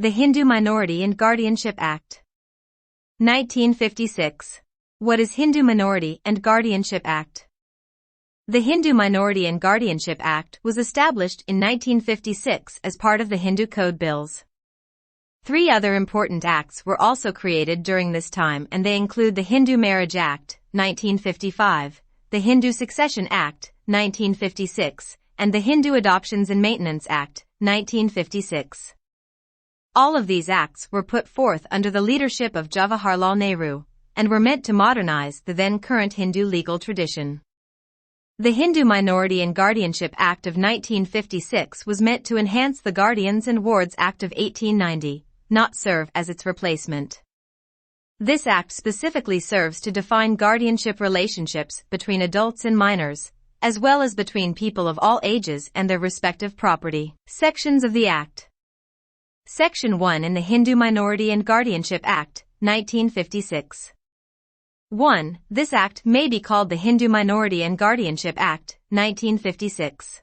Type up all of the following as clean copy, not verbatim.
The Hindu Minority and Guardianship Act. 1956. What is Hindu Minority and Guardianship Act? The Hindu Minority and Guardianship Act was established in 1956 as part of the Hindu Code Bills. Three other important acts were also created during this time, and they include the Hindu Marriage Act, 1955, the Hindu Succession Act, 1956, and the Hindu Adoptions and Maintenance Act, 1956. All of these acts were put forth under the leadership of Jawaharlal Nehru, and were meant to modernize the then-current Hindu legal tradition. The Hindu Minority and Guardianship Act of 1956 was meant to enhance the Guardians and Wards Act of 1890, not serve as its replacement. This act specifically serves to define guardianship relationships between adults and minors, as well as between people of all ages and their respective property. Sections of the Act. Section 1 in the Hindu Minority and Guardianship Act, 1956. 1. This act may be called the Hindu Minority and Guardianship Act, 1956.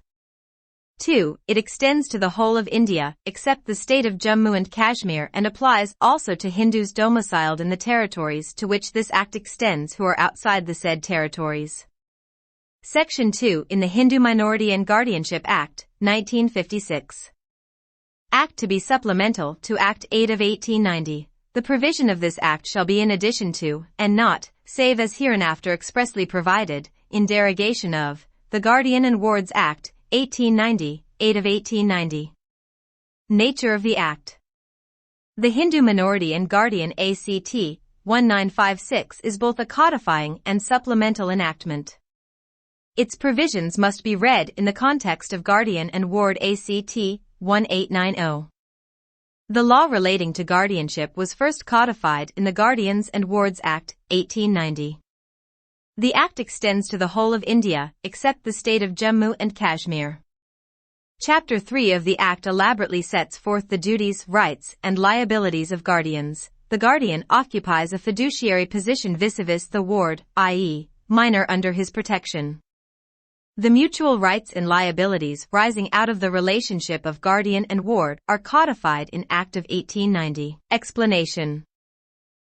2. It extends to the whole of India, except the state of Jammu and Kashmir, and applies also to Hindus domiciled in the territories to which this act extends who are outside the said territories. Section 2 in the Hindu Minority and Guardianship Act, 1956. Act to be supplemental to Act 8 of 1890. The provision of this act shall be in addition to, and not, save as hereinafter expressly provided, in derogation of, the Guardian and Wards Act, 1890, 8 of 1890. Nature of the Act. The Hindu Minority and Guardian Act, 1956 is both a codifying and supplemental enactment. Its provisions must be read in the context of Guardian and Ward Act, 1890. The law relating to guardianship was first codified in the Guardians and Wards Act, 1890. The Act extends to the whole of India, except the state of Jammu and Kashmir. Chapter 3 of the Act elaborately sets forth the duties, rights, and liabilities of guardians. The guardian occupies a fiduciary position vis-a-vis the ward, i.e., minor under his protection. The mutual rights and liabilities rising out of the relationship of guardian and ward are codified in Act of 1890. Explanation.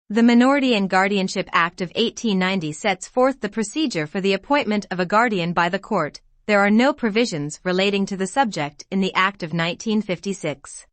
The Minority and Guardianship Act of 1890 sets forth the procedure for the appointment of a guardian by the court. There are no provisions relating to the subject in the Act of 1956.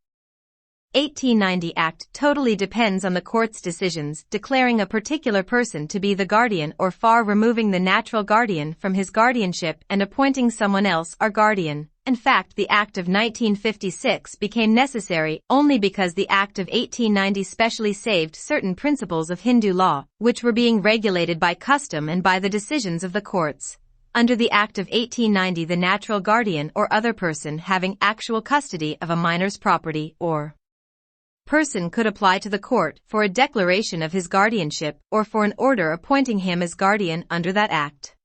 1890 Act totally depends on the court's decisions declaring a particular person to be the guardian or far removing the natural guardian from his guardianship and appointing someone else our guardian. In fact, the Act of 1956 became necessary only because the Act of 1890 specially saved certain principles of Hindu law, which were being regulated by custom and by the decisions of the courts. Under the Act of 1890, the natural guardian or other person having actual custody of a minor's property or person could apply to the court for a declaration of his guardianship or for an order appointing him as guardian under that act.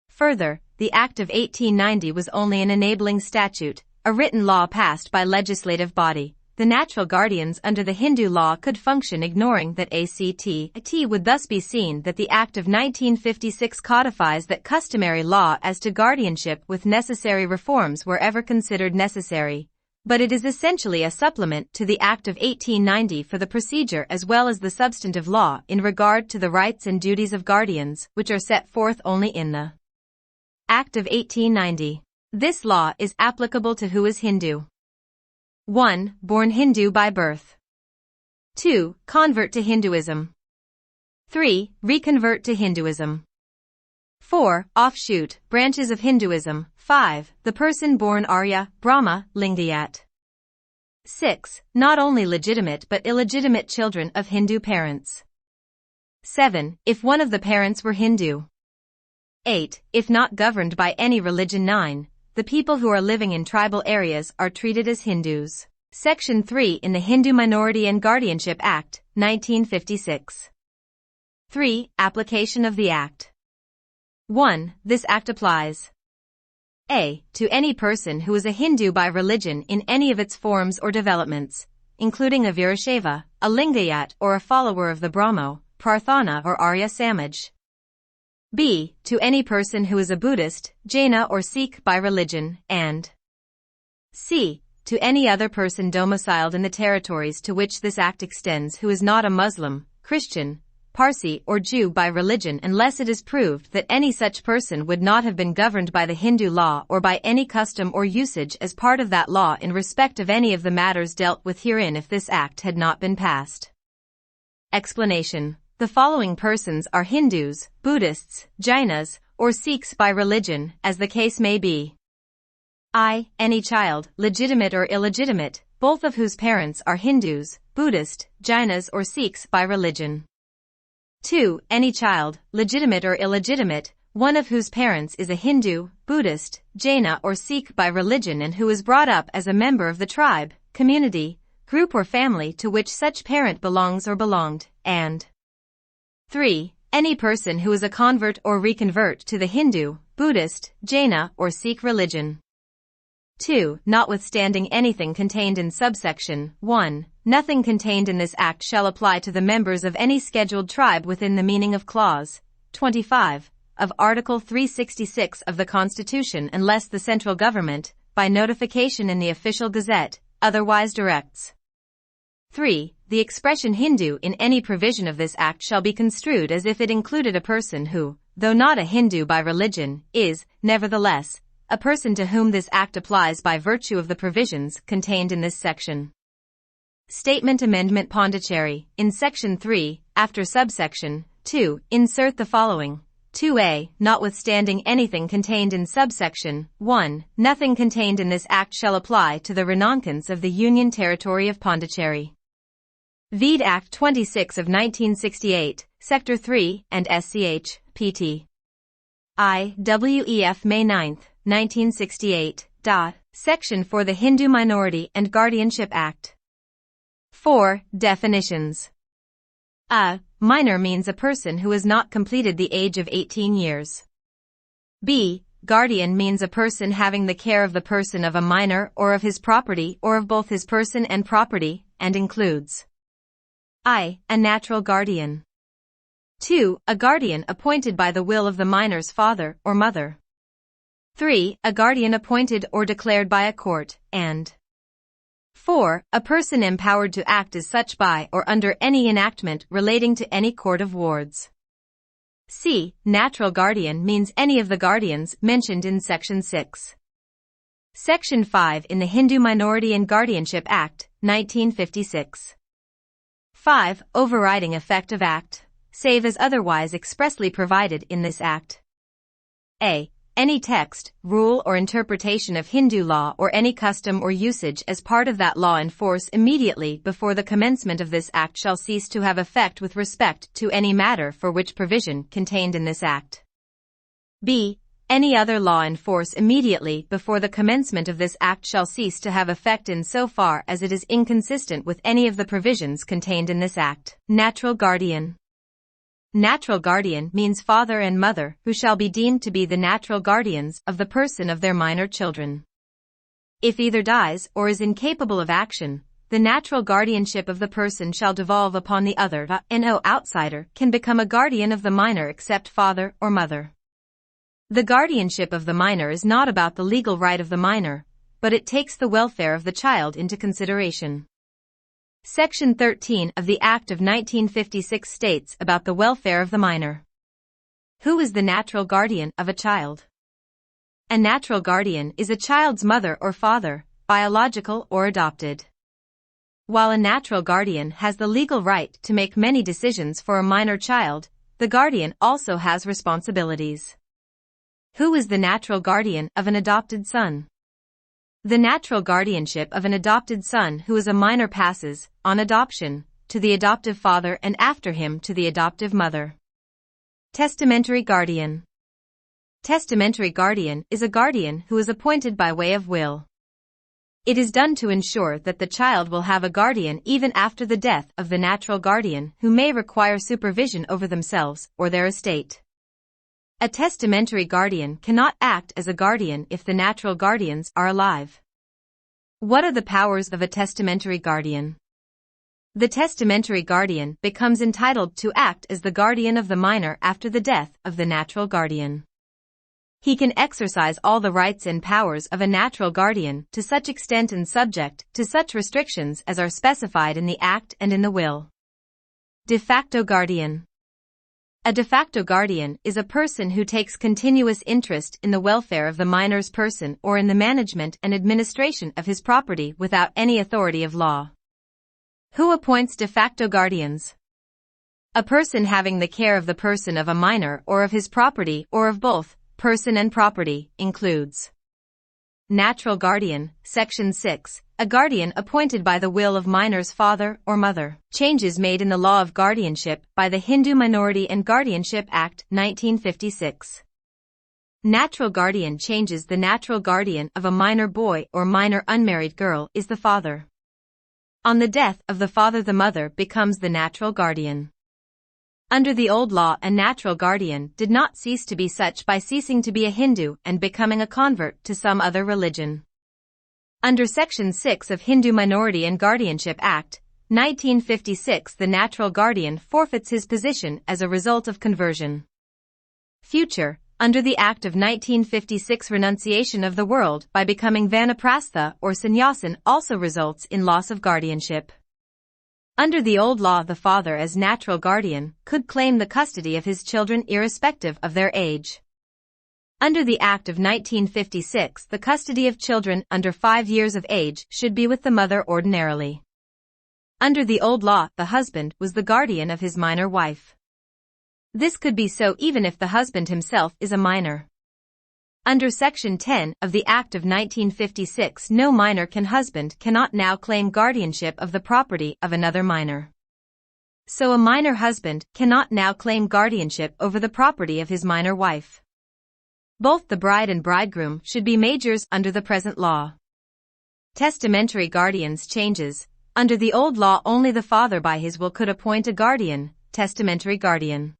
Further, the Act of 1890 was only an enabling statute, a written law passed by legislative body. The natural guardians under the Hindu law could function ignoring that Act. It would thus be seen that the Act of 1956 codifies that customary law as to guardianship with necessary reforms wherever considered necessary. But it is essentially a supplement to the Act of 1890 for the procedure as well as the substantive law in regard to the rights and duties of guardians, which are set forth only in the Act of 1890. This law is applicable to who is Hindu. 1. Born Hindu by birth. 2. Convert to Hinduism. 3. Reconvert to Hinduism. 4. Offshoot, branches of Hinduism. 5. The person born Arya, Brahma, Lingayat. 6. Not only legitimate but illegitimate children of Hindu parents. 7. If one of the parents were Hindu. 8. If not governed by any religion. 9. The people who are living in tribal areas are treated as Hindus. Section 3 in the Hindu Minority and Guardianship Act, 1956. 3. Application of the Act. 1. This Act applies a. To any person who is a Hindu by religion in any of its forms or developments, including a Virashaiva, a Lingayat or a follower of the Brahmo, Prarthana or Arya Samaj. B. To any person who is a Buddhist, Jaina or Sikh by religion, and C. to any other person domiciled in the territories to which this act extends who is not a Muslim, Christian, Parsi or Jew by religion unless it is proved that any such person would not have been governed by the Hindu law or by any custom or usage as part of that law in respect of any of the matters dealt with herein if this act had not been passed. Explanation. The following persons are Hindus, Buddhists, Jainas, or Sikhs by religion, as the case may be. I. Any child, legitimate or illegitimate, both of whose parents are Hindus, Buddhist, Jainas or Sikhs by religion. 2. Any child, legitimate or illegitimate, one of whose parents is a Hindu, Buddhist, Jaina or Sikh by religion and who is brought up as a member of the tribe, community, group or family to which such parent belongs or belonged, and 3. Any person who is a convert or reconvert to the Hindu, Buddhist, Jaina or Sikh religion. 2. Notwithstanding anything contained in subsection 1, nothing contained in this act shall apply to the members of any scheduled tribe within the meaning of clause 25 of Article 366 of the Constitution unless the central government, by notification in the official gazette, otherwise directs. 3. The expression Hindu in any provision of this act shall be construed as if it included a person who, though not a Hindu by religion, is, nevertheless, a person to whom this act applies by virtue of the provisions contained in this section. Statement Amendment Pondicherry, in Section 3, after subsection 2, insert the following. 2a. Notwithstanding anything contained in subsection 1, nothing contained in this act shall apply to the renoncants of the Union Territory of Pondicherry. Vide Act 26 of 1968, Sector 3, and SCH, pt. I. WEF May 9, 1968. Section 4 the Hindu Minority and Guardianship Act. 4. Definitions. A. Minor means a person who has not completed the age of 18 years. B. Guardian means a person having the care of the person of a minor or of his property or of both his person and property, and includes I. A natural guardian. 2. A guardian appointed by the will of the minor's father or mother. 3. A guardian appointed or declared by a court, and 4. A person empowered to act as such by or under any enactment relating to any court of wards. C. Natural guardian means any of the guardians mentioned in Section 6. Section 5 in the Hindu Minority and Guardianship Act, 1956. 5. Overriding effect of Act, save as otherwise expressly provided in this Act. A. Any text, rule or interpretation of Hindu law or any custom or usage as part of that law in force immediately before the commencement of this Act shall cease to have effect with respect to any matter for which provision contained in this Act. B. Any other law in force immediately before the commencement of this Act shall cease to have effect in so far as it is inconsistent with any of the provisions contained in this Act. Natural guardian. Natural guardian means father and mother who shall be deemed to be the natural guardians of the person of their minor children. If either dies or is incapable of action, the natural guardianship of the person shall devolve upon the other. No outsider can become a guardian of the minor except father or mother. The guardianship of the minor is not about the legal right of the minor, but it takes the welfare of the child into consideration. Section 13 of the Act of 1956 states about the welfare of the minor. Who is the natural guardian of a child? A natural guardian is a child's mother or father, biological or adopted. While a natural guardian has the legal right to make many decisions for a minor child, the guardian also has responsibilities. Who is the natural guardian of an adopted son? The natural guardianship of an adopted son who is a minor passes, on adoption, to the adoptive father and after him to the adoptive mother. Testamentary guardian. Testamentary guardian is a guardian who is appointed by way of will. It is done to ensure that the child will have a guardian even after the death of the natural guardian who may require supervision over themselves or their estate. A testamentary guardian cannot act as a guardian if the natural guardians are alive. What are the powers of a testamentary guardian? The testamentary guardian becomes entitled to act as the guardian of the minor after the death of the natural guardian. He can exercise all the rights and powers of a natural guardian to such extent and subject to such restrictions as are specified in the Act and in the will. De facto guardian. A de facto guardian is a person who takes continuous interest in the welfare of the minor's person or in the management and administration of his property without any authority of law. Who appoints de facto guardians? A person having the care of the person of a minor or of his property or of both, person and property, includes natural guardian, Section 6, a guardian appointed by the will of minor's father or mother. Changes made in the law of guardianship by the Hindu Minority and Guardianship Act, 1956. Natural guardian changes. The natural guardian of a minor boy or minor unmarried girl is the father. On the death of the father, the mother becomes the natural guardian. Under the old law, a natural guardian did not cease to be such by ceasing to be a Hindu and becoming a convert to some other religion. Under Section 6 of Hindu Minority and Guardianship Act, 1956, the natural guardian forfeits his position as a result of conversion. Future, under the Act of 1956, renunciation of the world by becoming vanaprastha or sannyasin also results in loss of guardianship. Under the old law, the father as natural guardian could claim the custody of his children irrespective of their age. Under the Act of 1956, the custody of children under 5 years of age should be with the mother ordinarily. Under the old law, the husband was the guardian of his minor wife. This could be so even if the husband himself is a minor. Under Section 10 of the Act of 1956, no minor husband cannot now claim guardianship of the property of another minor. So a minor husband cannot now claim guardianship over the property of his minor wife. Both the bride and bridegroom should be majors under the present law. Testamentary guardians changes. Under the old law, only the father by his will could appoint a guardian, testamentary guardian.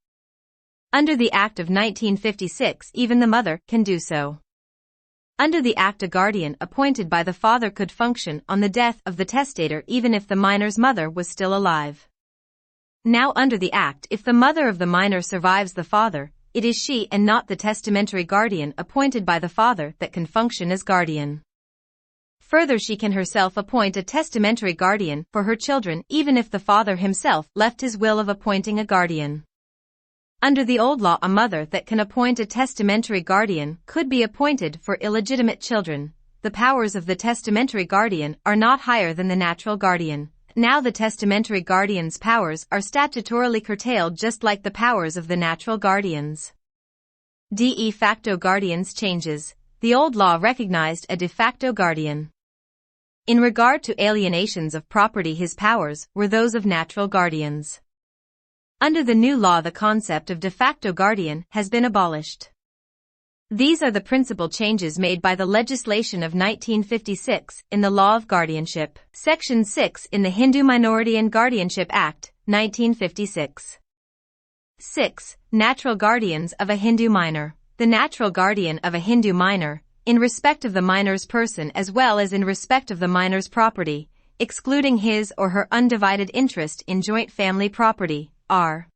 Under the Act of 1956, even the mother can do so. Under the Act, a guardian appointed by the father could function on the death of the testator even if the minor's mother was still alive. Now under the Act, if the mother of the minor survives the father, it is she and not the testamentary guardian appointed by the father that can function as guardian. Further, she can herself appoint a testamentary guardian for her children even if the father himself left his will of appointing a guardian. Under the old law, a mother that can appoint a testamentary guardian could be appointed for illegitimate children. The powers of the testamentary guardian are not higher than the natural guardian. Now the testamentary guardian's powers are statutorily curtailed just like the powers of the natural guardians. De facto guardians changes. The old law recognized a de facto guardian. In regard to alienations of property, his powers were those of natural guardians. Under the new law, the concept of de facto guardian has been abolished. These are the principal changes made by the legislation of 1956 in the law of guardianship. Section 6 in the Hindu Minority and Guardianship Act, 1956. 6. Natural guardians of a Hindu minor. The natural guardian of a Hindu minor, in respect of the minor's person as well as in respect of the minor's property, excluding his or her undivided interest in joint family property, are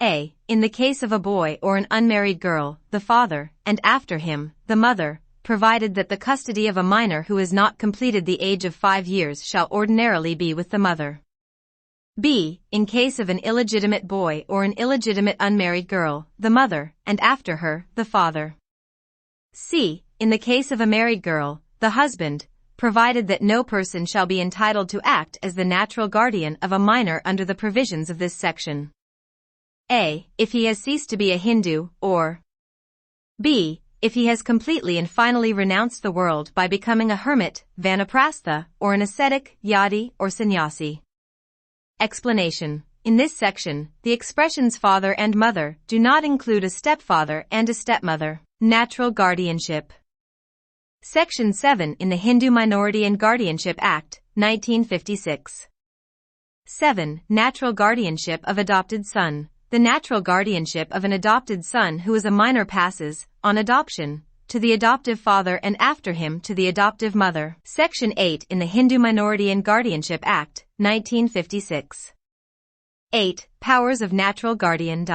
a. In the case of a boy or an unmarried girl, the father, and after him, the mother, provided that the custody of a minor who has not completed the age of 5 years shall ordinarily be with the mother. B. In case of an illegitimate boy or an illegitimate unmarried girl, the mother, and after her, the father. C. In the case of a married girl, the husband, provided that no person shall be entitled to act as the natural guardian of a minor under the provisions of this section. A. If he has ceased to be a Hindu, or B. If he has completely and finally renounced the world by becoming a hermit, vanaprastha, or an ascetic, yadi, or sannyasi. Explanation. In this section, the expressions father and mother do not include a stepfather and a stepmother. Natural guardianship. Section 7 in the Hindu Minority and Guardianship Act, 1956. 7. Natural guardianship of adopted son. The natural guardianship of an adopted son who is a minor passes, on adoption, to the adoptive father and after him to the adoptive mother. Section 8 in the Hindu Minority and Guardianship Act, 1956. 8. Powers of natural guardian.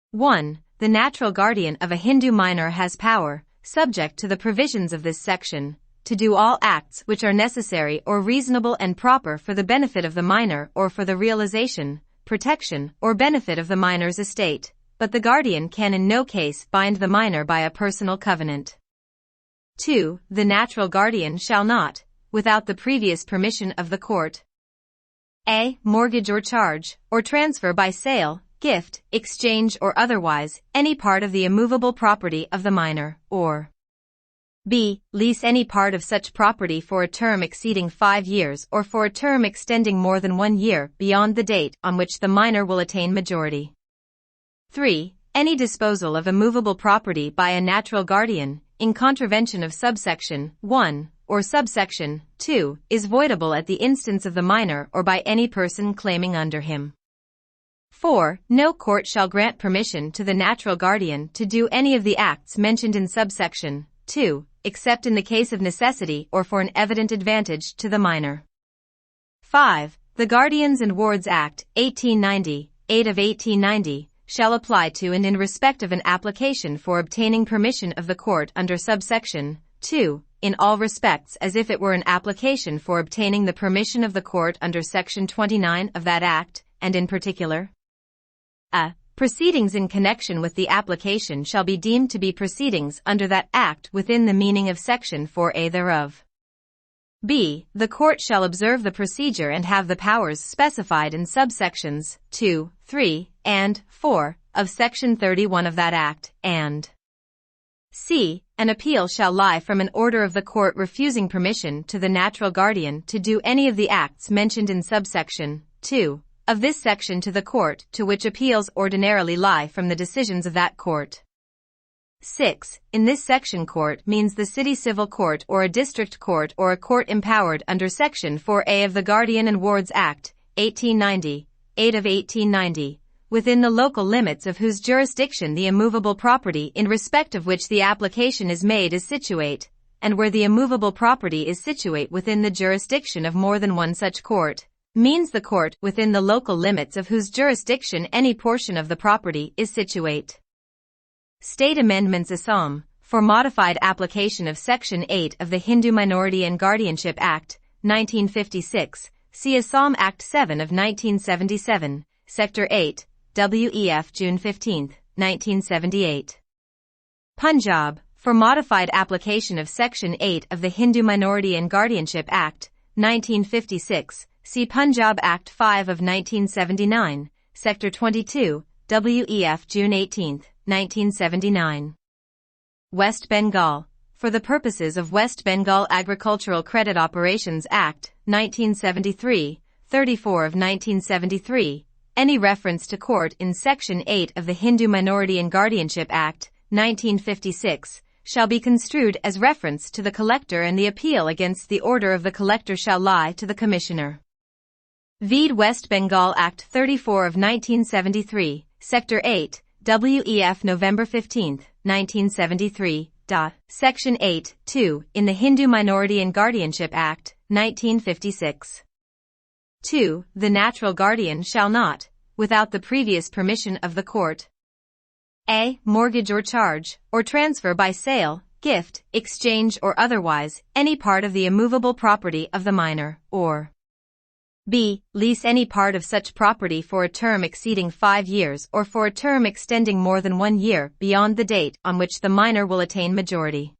1. the natural guardian of a Hindu minor has power, subject to the provisions of this section, to do all acts which are necessary or reasonable and proper for the benefit of the minor or for the realization, protection, or benefit of the minor's estate, but the guardian can in no case bind the minor by a personal covenant. 2. The natural guardian shall not, without the previous permission of the court, a. Mortgage or charge, or transfer by sale, gift, exchange or otherwise, any part of the immovable property of the minor, or b. Lease any part of such property for a term exceeding 5 years or for a term extending more than 1 year beyond the date on which the minor will attain majority. 3. Any disposal of immovable property by a natural guardian, in contravention of subsection 1, or subsection 2, is voidable at the instance of the minor or by any person claiming under him. 4. No court shall grant permission to the natural guardian to do any of the acts mentioned in subsection 2, except in the case of necessity or for an evident advantage to the minor. 5. The Guardians and Wards Act, 1890, 8 of 1890, shall apply to and in respect of an application for obtaining permission of the court under subsection 2, in all respects as if it were an application for obtaining the permission of the court under section 29 of that act, and in particular, a. Proceedings in connection with the application shall be deemed to be proceedings under that act within the meaning of section 4a thereof. b. The court shall observe the procedure and have the powers specified in subsections 2, 3, and 4 of section 31 of that act, and c. An appeal shall lie from an order of the court refusing permission to the natural guardian to do any of the acts mentioned in subsection 2 of this section to the court to which appeals ordinarily lie from the decisions of that court. 6. In this section, court means the city civil court or a district court or a court empowered under section 4a of the Guardian and Wards Act, 1890, 8 of 1890, within the local limits of whose jurisdiction the immovable property in respect of which the application is made is situate, and where the immovable property is situate within the jurisdiction of more than one such court, means the court within the local limits of whose jurisdiction any portion of the property is situate. State Amendments Assam, for modified application of Section 8 of the Hindu Minority and Guardianship Act, 1956, see Assam Act 7 of 1977, Sector 8, WEF June 15, 1978. Punjab, for modified application of Section 8 of the Hindu Minority and Guardianship Act, 1956, see Punjab Act 5 of 1979, Sector 22, WEF June 18, 1979. West Bengal, for the purposes of West Bengal Agricultural Credit Operations Act, 1973, 34 of 1973, any reference to court in Section 8 of the Hindu Minority and Guardianship Act, 1956, shall be construed as reference to the collector and the appeal against the order of the collector shall lie to the commissioner. Vide West Bengal Act 34 of 1973, Sector 8, WEF November 15, 1973. Section 8, 2, in the Hindu Minority and Guardianship Act, 1956. 2. The natural guardian shall not, without the previous permission of the court, a. Mortgage or charge, or transfer by sale, gift, exchange or otherwise, any part of the immovable property of the minor, or b. Lease any part of such property for a term exceeding 5 years or for a term extending more than 1 year beyond the date on which the minor will attain majority.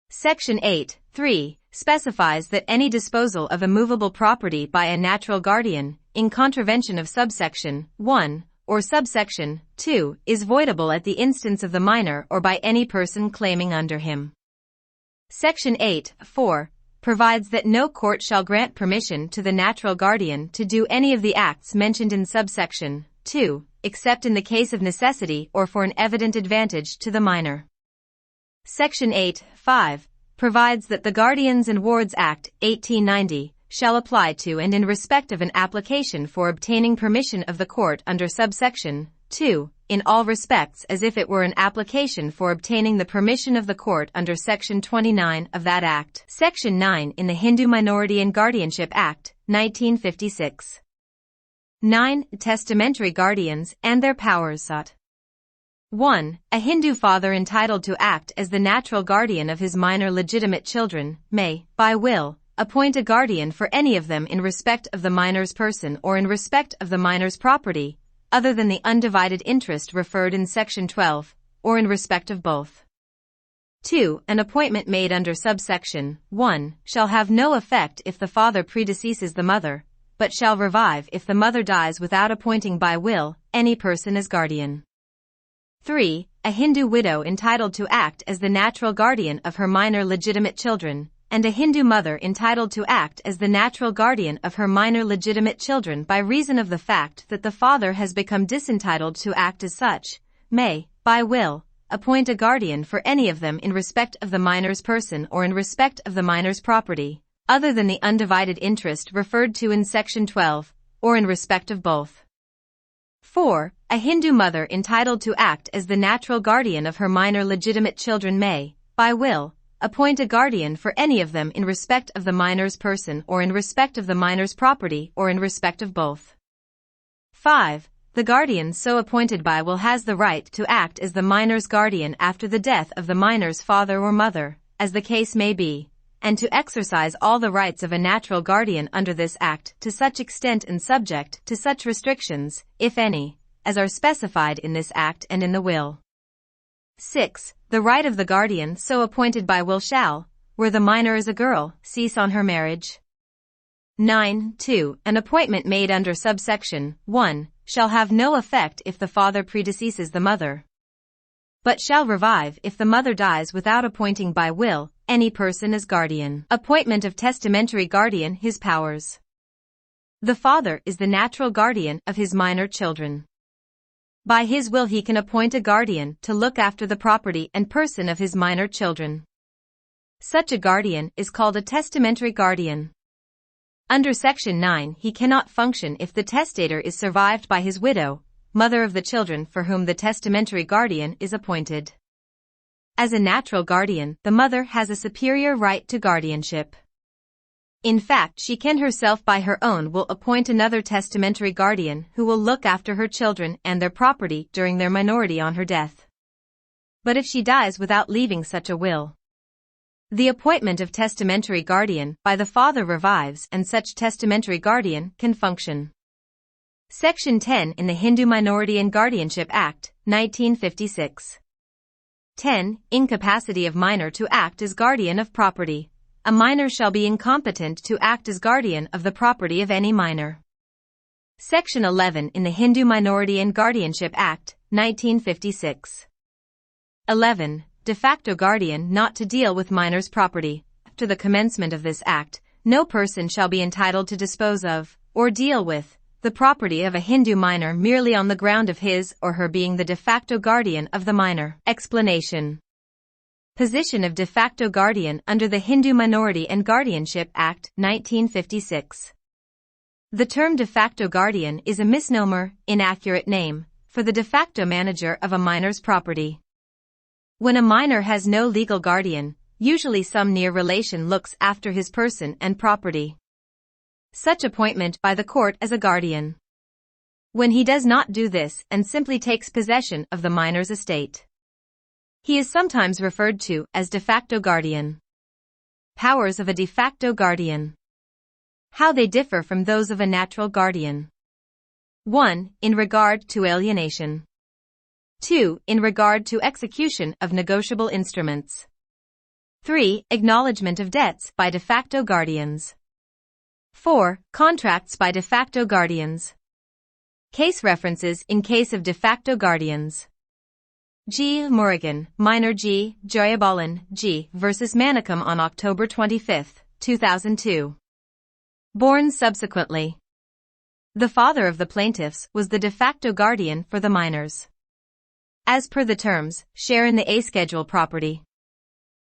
Section 8, 3, specifies that any disposal of immovable property by a natural guardian, in contravention of subsection 1, or subsection 2, is voidable at the instance of the minor or by any person claiming under him. Section 8, 4, provides that no court shall grant permission to the natural guardian to do any of the acts mentioned in subsection 2, except in the case of necessity or for an evident advantage to the minor. Section 8, 5, provides that the Guardians and Wards Act, 1890, shall apply to and in respect of an application for obtaining permission of the court under subsection 2, in all respects as if it were an application for obtaining the permission of the court under Section 29 of that Act. Section 9 in the Hindu Minority and Guardianship Act, 1956. 9. Testamentary guardians and their powers. 1. A Hindu father entitled to act as the natural guardian of his minor legitimate children may, by will, appoint a guardian for any of them in respect of the minor's person or in respect of the minor's property, other than the undivided interest referred in Section 12, or in respect of both. 2. An appointment made under subsection 1 shall have no effect if the father predeceases the mother, but shall revive if the mother dies without appointing by will any person as guardian. 3. A Hindu widow entitled to act as the natural guardian of her minor legitimate children, and a Hindu mother entitled to act as the natural guardian of her minor legitimate children by reason of the fact that the father has become disentitled to act as such, may, by will, appoint a guardian for any of them in respect of the minor's person or in respect of the minor's property, other than the undivided interest referred to in Section 12, or in respect of both. 4. A Hindu mother entitled to act as the natural guardian of her minor legitimate children may, by will, appoint a guardian for any of them in respect of the minor's person or in respect of the minor's property or in respect of both. 5. The guardian so appointed by will has the right to act as the minor's guardian after the death of the minor's father or mother, as the case may be, and to exercise all the rights of a natural guardian under this Act to such extent and subject to such restrictions, if any, as are specified in this Act and in the will. 6. The right of the guardian so appointed by will shall, where the minor is a girl, cease on her marriage. 9. 2. An appointment made under subsection 1 shall have no effect if the father predeceases the mother, but shall revive if the mother dies without appointing by will any person as guardian. Appointment of testamentary guardian. His powers. The father is the natural guardian of his minor children. By his will he can appoint a guardian to look after the property and person of his minor children. Such a guardian is called a testamentary guardian. Under Section 9 he cannot function if the testator is survived by his widow, mother of the children for whom the testamentary guardian is appointed. As a natural guardian, the mother has a superior right to guardianship. In fact, she can herself by her own will appoint another testamentary guardian who will look after her children and their property during their minority on her death. But if she dies without leaving such a will, the appointment of testamentary guardian by the father revives and such testamentary guardian can function. Section 10 in the Hindu Minority and Guardianship Act, 1956. 10. Incapacity of minor to act as guardian of property. A minor shall be incompetent to act as guardian of the property of any minor. Section 11 in the Hindu Minority and Guardianship Act, 1956. 11. De facto guardian not to deal with minor's property. After the commencement of this Act, no person shall be entitled to dispose of, or deal with, the property of a Hindu minor merely on the ground of his or her being the de facto guardian of the minor. Explanation. Position of de facto guardian under the Hindu Minority and Guardianship Act, 1956. The term de facto guardian is a misnomer, inaccurate name, for the de facto manager of a minor's property. When a minor has no legal guardian, usually some near relation looks after his person and property. Such appointment by the court as a guardian. When he does not do this and simply takes possession of the minor's estate, he is sometimes referred to as de facto guardian. Powers of a de facto guardian. How they differ from those of a natural guardian. 1. In regard to alienation. 2. In regard to execution of negotiable instruments. 3. Acknowledgement of debts by de facto guardians. 4. Contracts by de facto guardians. Case references in case of de facto guardians. G. Morrigan, minor G. Joyabalan, G. versus Manicum on October 25, 2002. Born subsequently. The father of the plaintiffs was the de facto guardian for the minors. As per the terms, share in the A Schedule property.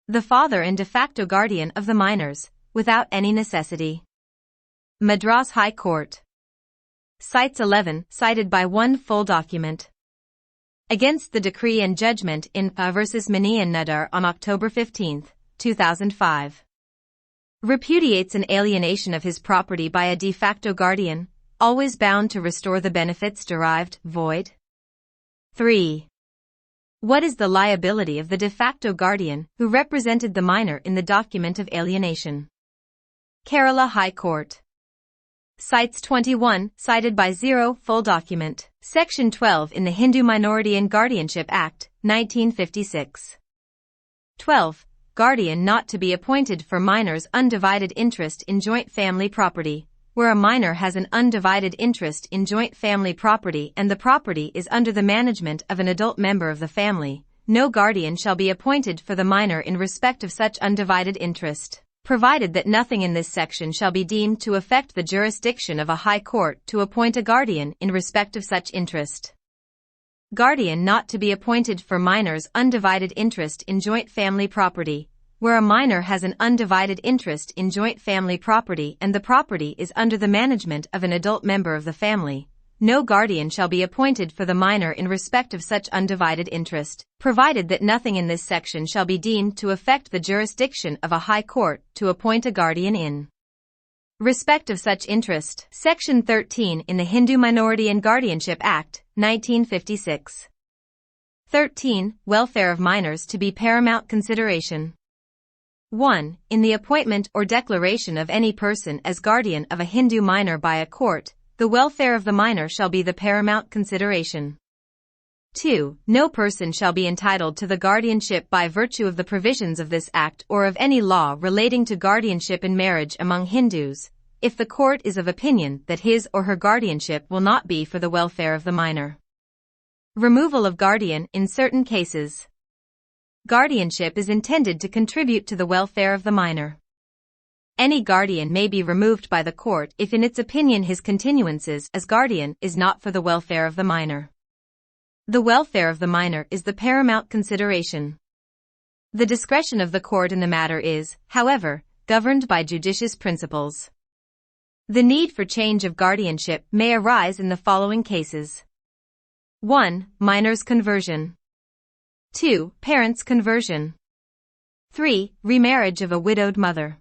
The father and de facto guardian of the minors, without any necessity. Madras High Court. Cites 11, cited by one full document. Against the decree and judgment in Pa vs. Mani and Nadar on October 15, 2005. Repudiates an alienation of his property by a de facto guardian, always bound to restore the benefits derived, void. 3. What is the liability of the de facto guardian who represented the minor in the document of alienation? Kerala High Court. Cites 21, cited by 0, full document. Section 12 in the Hindu Minority and Guardianship Act, 1956. 12. Guardian not to be appointed for minor's undivided interest in joint family property. Where a minor has an undivided interest in joint family property and the property is under the management of an adult member of the family, no guardian shall be appointed for the minor in respect of such undivided interest, provided that nothing in this section shall be deemed to affect the jurisdiction of a high court to appoint a guardian in respect of such interest. Guardian not to be appointed for minor's undivided interest in joint family property. Where a minor has an undivided interest in joint family property and the property is under the management of an adult member of the family, no guardian shall be appointed for the minor in respect of such undivided interest, provided that nothing in this section shall be deemed to affect the jurisdiction of a high court to appoint a guardian in respect of such interest. Section 13 in the Hindu Minority and Guardianship Act, 1956. 13. Welfare of minors to be paramount consideration. 1. In the appointment or declaration of any person as guardian of a Hindu minor by a court, the welfare of the minor shall be the paramount consideration. 2. No person shall be entitled to the guardianship by virtue of the provisions of this act or of any law relating to guardianship in marriage among Hindus, if the court is of opinion that his or her guardianship will not be for the welfare of the minor. Removal of guardian in certain cases. Guardianship is intended to contribute to the welfare of the minor. Any guardian may be removed by the court if in its opinion his continuances as guardian is not for the welfare of the minor. The welfare of the minor is the paramount consideration. The discretion of the court in the matter is, however, governed by judicious principles. The need for change of guardianship may arise in the following cases. 1. Minor's conversion. 2. Parents' conversion. 3. Remarriage of a widowed mother.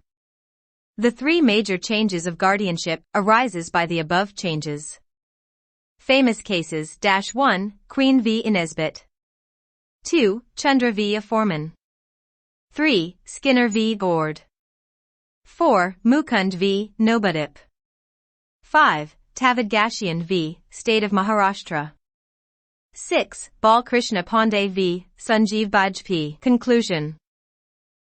The three major changes of guardianship arises by the above changes. Famous cases: 1. Queen v. Inesbit. 2. Chandra v. Foreman. 3. Skinner v. Gord. 4. Mukund v. Nobudip. 5. Tavidgashian v. State of Maharashtra. 6. Balkrishna Pandey v. Sanjeev Bajpayee. Conclusion.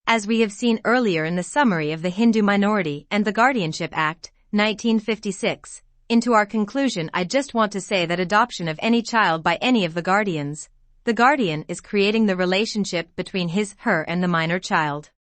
As we have seen earlier in the summary of the Hindu Minority and the Guardianship Act, 1956, into our conclusion I just want to say that adoption of any child by any of the guardian is creating the relationship between his/her and the minor child.